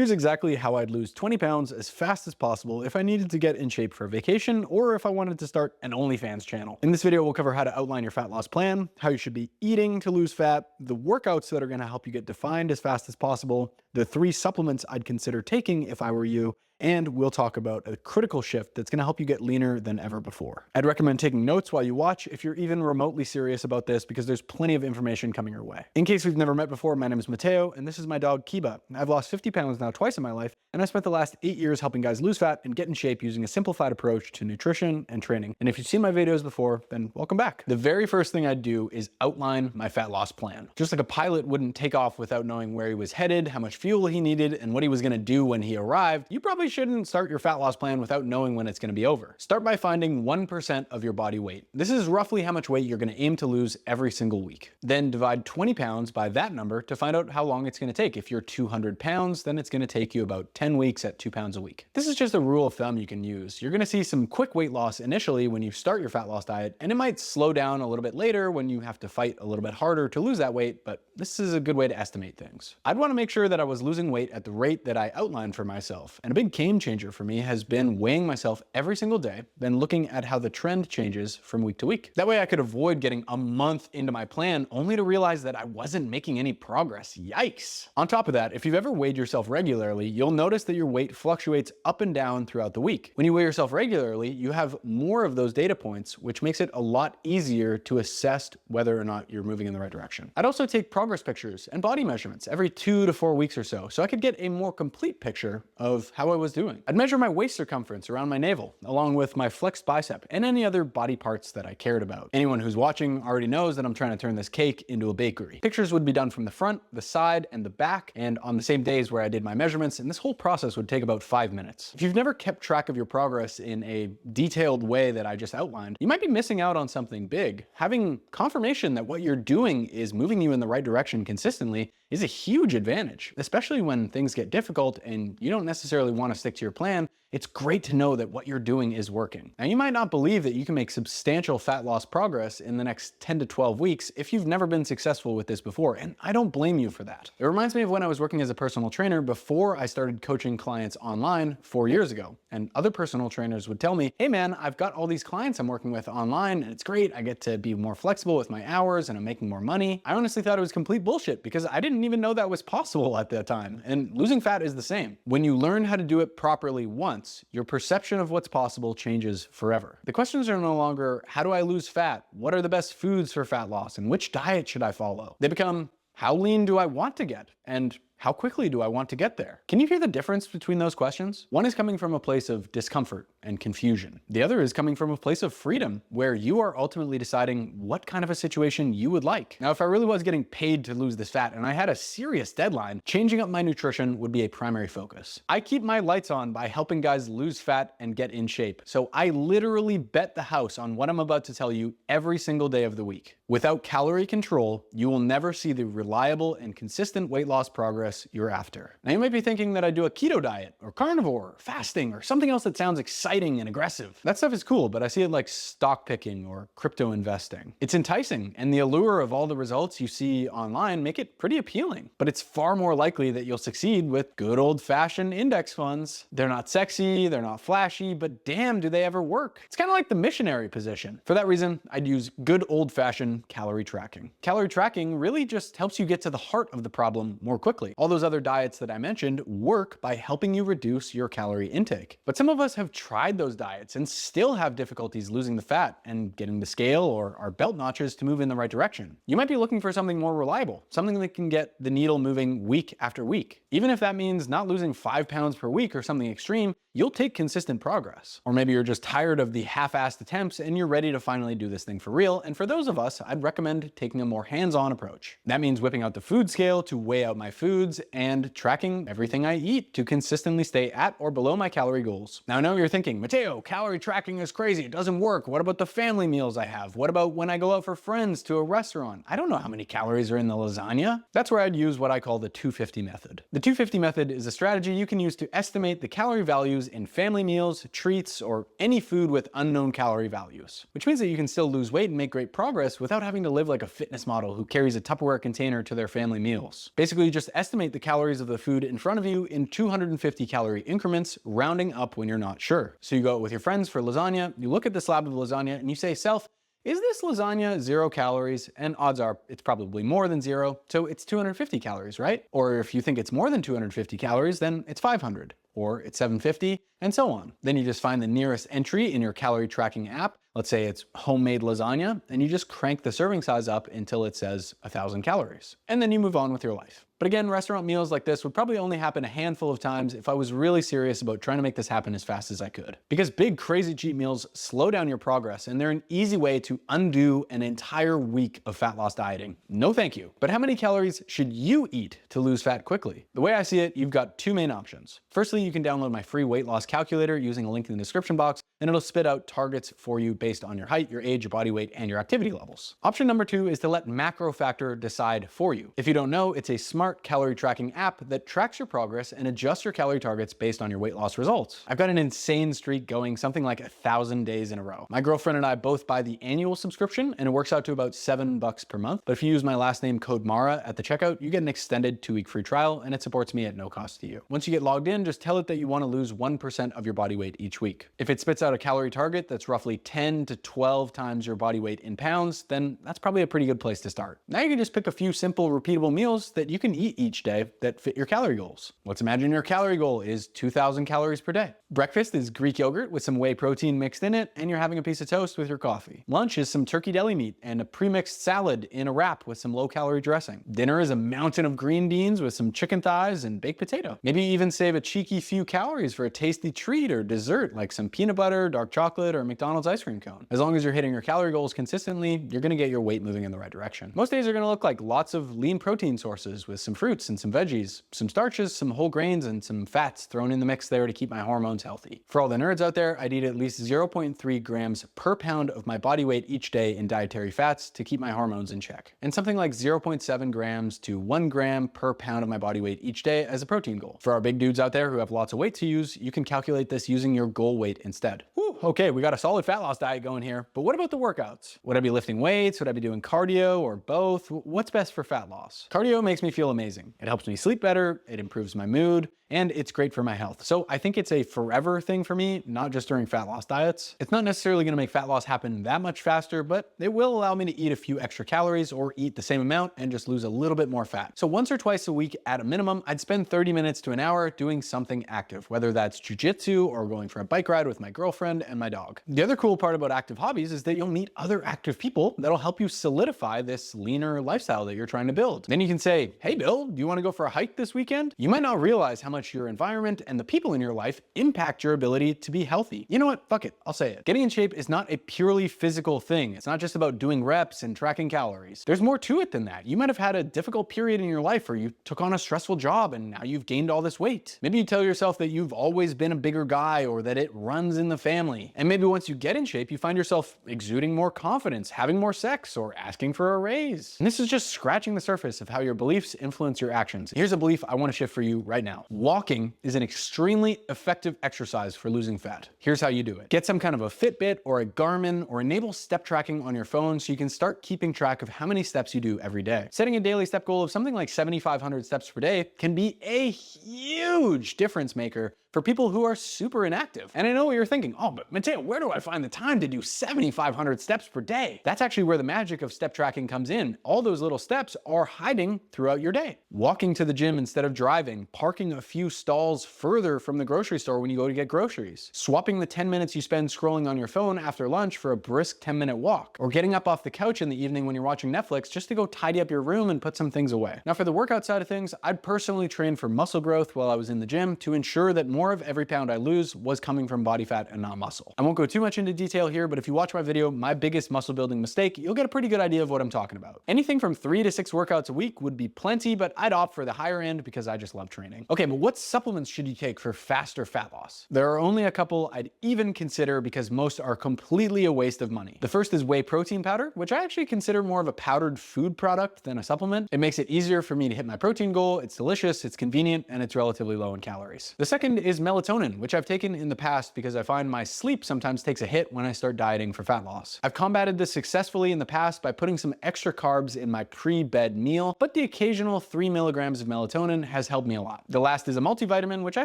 Here's exactly how I'd lose 20 pounds as fast as possible if I needed to get in shape for a vacation or if I wanted to start an OnlyFans channel. In this video, we'll cover how to outline your fat loss plan, how you should be eating to lose fat, the workouts that are going to help you get defined as fast as possible, the 3 supplements I'd consider taking if I were you, and we'll talk about a critical shift that's going to help you get leaner than ever before. I'd recommend taking notes while you watch if you're even remotely serious about this, because there's plenty of information coming your way. In case we've never met before, my name is Matteo, and this is my dog Kiba. I've lost 50 pounds now twice in my life, and I spent the last 8 years helping guys lose fat and get in shape using a simplified approach to nutrition and training. And if you've seen my videos before, then welcome back. The very first thing I'd do is outline my fat loss plan. Just like a pilot wouldn't take off without knowing where he was headed, how much fuel he needed, and what he was going to do when he arrived, you probably shouldn't start your fat loss plan without knowing when it's going to be over. Start by finding 1% of your body weight. This is roughly how much weight you're going to aim to lose every single week. Then divide 20 pounds by that number to find out how long it's going to take. If you're 200 pounds, then it's going to take you about 10 weeks at 2 pounds a week. This is just a rule of thumb you can use. You're going to see some quick weight loss initially when you start your fat loss diet, and it might slow down a little bit later when you have to fight a little bit harder to lose that weight, but this is a good way to estimate things. I'd want to make sure that I was losing weight at the rate that I outlined for myself, and a big game changer for me has been weighing myself every single day, then looking at how the trend changes from week to week. That way I could avoid getting a month into my plan only to realize that I wasn't making any progress. Yikes! On top of that, if you've ever weighed yourself regularly, you'll notice that your weight fluctuates up and down throughout the week. When you weigh yourself regularly, you have more of those data points, which makes it a lot easier to assess whether or not you're moving in the right direction. I'd also take progress pictures and body measurements every 2 to 4 weeks or so I could get a more complete picture of how I was doing. I'd measure my waist circumference around my navel, along with my flexed bicep and any other body parts that I cared about. Anyone who's watching already knows that I'm trying to turn this cake into a bakery. Pictures would be done from the front, the side, and the back, and on the same days where I did my measurements, and this whole process would take about 5 minutes. If you've never kept track of your progress in a detailed way that I just outlined, you might be missing out on something big. Having confirmation that what you're doing is moving you in the right direction consistently is a huge advantage, especially when things get difficult and you don't necessarily want to stick to your plan. It's great to know that what you're doing is working. Now, you might not believe that you can make substantial fat loss progress in the next 10 to 12 weeks if you've never been successful with this before, and I don't blame you for that. It reminds me of when I was working as a personal trainer before I started coaching clients online 4 years ago, and other personal trainers would tell me, hey man, I've got all these clients I'm working with online, and it's great, I get to be more flexible with my hours, and I'm making more money. I honestly thought it was complete bullshit because I didn't even know that was possible at that time, and losing fat is the same. When you learn how to do it properly once, your perception of what's possible changes forever. The questions are no longer, how do I lose fat? What are the best foods for fat loss? And which diet should I follow? They become, how lean do I want to get? And how quickly do I want to get there? Can you hear the difference between those questions? One is coming from a place of discomfort and confusion. The other is coming from a place of freedom, where you are ultimately deciding what kind of a situation you would like. Now, if I really was getting paid to lose this fat and I had a serious deadline, changing up my nutrition would be a primary focus. I keep my lights on by helping guys lose fat and get in shape. So I literally bet the house on what I'm about to tell you every single day of the week. Without calorie control, you will never see the reliable and consistent weight loss progress you're after. Now, you might be thinking that I do a keto diet or carnivore, or fasting, or something else that sounds exciting and aggressive. That stuff is cool, but I see it like stock picking or crypto investing. It's enticing, and the allure of all the results you see online make it pretty appealing. But it's far more likely that you'll succeed with good old-fashioned index funds. They're not sexy, they're not flashy, but damn, do they ever work. It's kind of like the missionary position. For that reason, I'd use good old-fashioned calorie tracking. Calorie tracking really just helps you get to the heart of the problem more quickly. All those other diets that I mentioned work by helping you reduce your calorie intake. But some of us have tried those diets and still have difficulties losing the fat and getting the scale or our belt notches to move in the right direction. You might be looking for something more reliable, something that can get the needle moving week after week. Even if that means not losing 5 pounds per week or something extreme, you'll take consistent progress. Or maybe you're just tired of the half-assed attempts and you're ready to finally do this thing for real. And for those of us, I'd recommend taking a more hands-on approach. That means whipping out the food scale to weigh out my foods and tracking everything I eat to consistently stay at or below my calorie goals. Now, I know you're thinking, Matteo, calorie tracking is crazy. It doesn't work. What about the family meals I have? What about when I go out for friends to a restaurant? I don't know how many calories are in the lasagna. That's where I'd use what I call the 250 method. The 250 method is a strategy you can use to estimate the calorie values in family meals, treats, or any food with unknown calorie values, which means that you can still lose weight and make great progress without having to live like a fitness model who carries a Tupperware container to their family meals. Basically, just estimate estimate the calories of the food in front of you in 250 calorie increments, rounding up when you're not sure. So you go out with your friends for lasagna, you look at the slab of lasagna and you say, self, is this lasagna 0 calories? And odds are it's probably more than 0, so it's 250 calories, right? Or if you think it's more than 250 calories, then it's 500, or it's 750, and so on. Then you just find the nearest entry in your calorie tracking app. Let's say it's homemade lasagna, and you just crank the serving size up until it says 1,000 calories. And then you move on with your life. But again, restaurant meals like this would probably only happen a handful of times if I was really serious about trying to make this happen as fast as I could. Because big, crazy cheat meals slow down your progress, and they're an easy way to undo an entire week of fat loss dieting. No thank you. But how many calories should you eat to lose fat quickly? The way I see it, you've got two main options. Firstly, you can download my free weight loss calculator using a link in the description box, and it'll spit out targets for you based on your height, your age, your body weight, and your activity levels. Option number 2 is to let Macro Factor decide for you. If you don't know, it's a smart calorie tracking app that tracks your progress and adjusts your calorie targets based on your weight loss results. I've got an insane streak going, something like 1,000 days in a row. My girlfriend and I both buy the annual subscription, and it works out to about $7 per month. But if you use my last name code Marra at the checkout, you get an extended 2-week free trial, and it supports me at no cost to you. Once you get logged in, just tell it that you want to lose 1% of your body weight each week. If it spits out a calorie target that's roughly 10 to 12 times your body weight in pounds, then that's probably a pretty good place to start. Now you can just pick a few simple, repeatable meals that you can eat each day that fit your calorie goals. Let's imagine your calorie goal is 2,000 calories per day. Breakfast is Greek yogurt with some whey protein mixed in it, and you're having a piece of toast with your coffee. Lunch is some turkey deli meat and a pre-mixed salad in a wrap with some low-calorie dressing. Dinner is a mountain of green beans with some chicken thighs and baked potato. Maybe you even save a cheeky few calories for a tasty treat or dessert like some peanut butter, dark chocolate, or McDonald's ice cream cone. As long as you're hitting your calorie goals consistently, you're gonna get your weight moving in the right direction. Most days are gonna look like lots of lean protein sources with some fruits and some veggies, some starches, some whole grains, and some fats thrown in the mix there to keep my hormones healthy. For all the nerds out there, I'd eat at least 0.3 grams per pound of my body weight each day in dietary fats to keep my hormones in check, and something like 0.7 grams to 1 gram per pound of my body weight each day as a protein goal. For our big dudes out there who have lots of weight to use, you can calculate this using your goal weight instead. Whew, okay, we got a solid fat loss diet going here, but what about the workouts? Would I be lifting weights? Would I be doing cardio or both? What's best for fat loss? Cardio makes me feel amazing. It helps me sleep better, it improves my mood, and it's great for my health. So I think it's a forever thing for me, not just during fat loss diets. It's not necessarily gonna make fat loss happen that much faster, but it will allow me to eat a few extra calories or eat the same amount and just lose a little bit more fat. So once or twice a week at a minimum, I'd spend 30 minutes to an hour doing something active, whether that's jujitsu or going for a bike ride with my girlfriend and my dog. The other cool part about active hobbies is that you'll meet other active people that'll help you solidify this leaner lifestyle that you're trying to build. Then you can say, hey Bill, do you wanna go for a hike this weekend? You might not realize how much your environment and the people in your life impact your ability to be healthy. You know what? Fuck it. I'll say it. Getting in shape is not a purely physical thing. It's not just about doing reps and tracking calories. There's more to it than that. You might have had a difficult period in your life where you took on a stressful job and now you've gained all this weight. Maybe you tell yourself that you've always been a bigger guy or that it runs in the family. And maybe once you get in shape, you find yourself exuding more confidence, having more sex, or asking for a raise. And this is just scratching the surface of how your beliefs influence your actions. Here's a belief I want to shift for you right now. Walking is an extremely effective exercise for losing fat. Here's how you do it. Get some kind of a Fitbit or a Garmin, or enable step tracking on your phone so you can start keeping track of how many steps you do every day. Setting a daily step goal of something like 7,500 steps per day can be a huge difference maker for people who are super inactive. And I know what you're thinking, oh, but Matteo, where do I find the time to do 7,500 steps per day? That's actually where the magic of step tracking comes in. All those little steps are hiding throughout your day. Walking to the gym instead of driving, parking a few stalls further from the grocery store when you go to get groceries, swapping the 10 minutes you spend scrolling on your phone after lunch for a brisk 10-minute walk, or getting up off the couch in the evening when you're watching Netflix just to go tidy up your room and put some things away. Now for the workout side of things, I'd personally train for muscle growth while I was in the gym to ensure that more of every pound I lose was coming from body fat and not muscle. I won't go too much into detail here, but if you watch my video, My Biggest Muscle Building Mistake, you'll get a pretty good idea of what I'm talking about. Anything from 3 to 6 workouts a week would be plenty, but I'd opt for the higher end because I just love training. Okay, but what supplements should you take for faster fat loss? There are only a couple I'd even consider because most are completely a waste of money. The first is whey protein powder, which I actually consider more of a powdered food product than a supplement. It makes it easier for me to hit my protein goal, it's delicious, it's convenient, and it's relatively low in calories. The second is melatonin, which I've taken in the past because I find my sleep sometimes takes a hit when I start dieting for fat loss. I've combated this successfully in the past by putting some extra carbs in my pre-bed meal, but the occasional final 3 milligrams of melatonin has helped me a lot. The last is a multivitamin, which I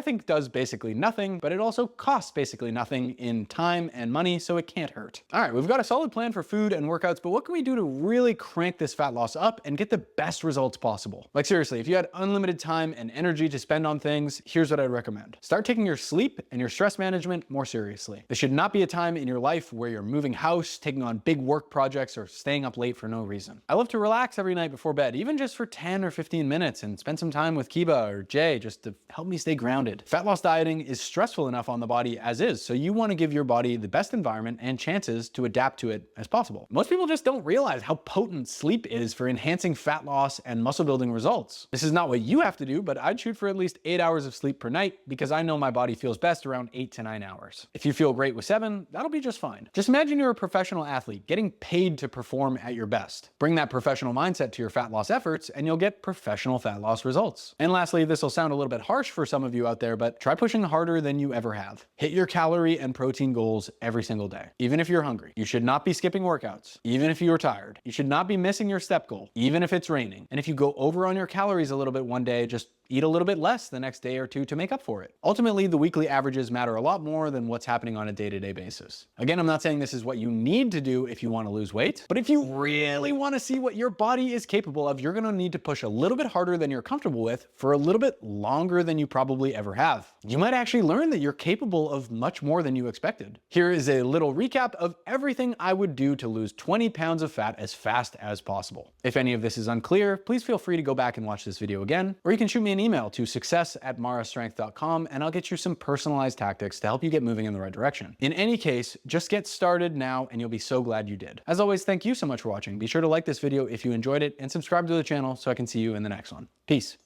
think does basically nothing, but it also costs basically nothing in time and money, so it can't hurt. All right, we've got a solid plan for food and workouts, but what can we do to really crank this fat loss up and get the best results possible? Like seriously, if you had unlimited time and energy to spend on things, here's what I'd recommend. Start taking your sleep and your stress management more seriously. This should not be a time in your life where you're moving house, taking on big work projects, or staying up late for no reason. I love to relax every night before bed, even just for 10 or 15 minutes, and spend some time with Kiba or Jay just to help me stay grounded. Fat loss dieting is stressful enough on the body as is, so you want to give your body the best environment and chances to adapt to it as possible. Most people just don't realize how potent sleep is for enhancing fat loss and muscle building results. This is not what you have to do, but I'd shoot for at least 8 hours of sleep per night because I know my body feels best around 8 to 9 hours. If you feel great with 7, that'll be just fine. Just imagine you're a professional athlete getting paid to perform at your best. Bring that professional mindset to your fat loss efforts and you'll get professional fat loss results. And lastly, this will sound a little bit harsh for some of you out there, but try pushing harder than you ever have. Hit your calorie and protein goals every single day. Even if you're hungry, you should not be skipping workouts. Even if you're tired, you should not be missing your step goal, even if it's raining. And if you go over on your calories a little bit one day, just eat a little bit less the next day or two to make up for it. Ultimately, the weekly averages matter a lot more than what's happening on a day-to-day basis. Again, I'm not saying this is what you need to do if you want to lose weight, but if you really want to see what your body is capable of, you're going to need to push a little bit harder than you're comfortable with for a little bit longer than you probably ever have. You might actually learn that you're capable of much more than you expected. Here is a little recap of everything I would do to lose 20 pounds of fat as fast as possible. If any of this is unclear, please feel free to go back and watch this video again, or you can shoot me an email to success@marrastrength.com and I'll get you some personalized tactics to help you get moving in the right direction. In any case, just get started now and you'll be so glad you did. As always, thank you so much for watching. Be sure to like this video if you enjoyed it and subscribe to the channel so I can see you in the next one. Peace.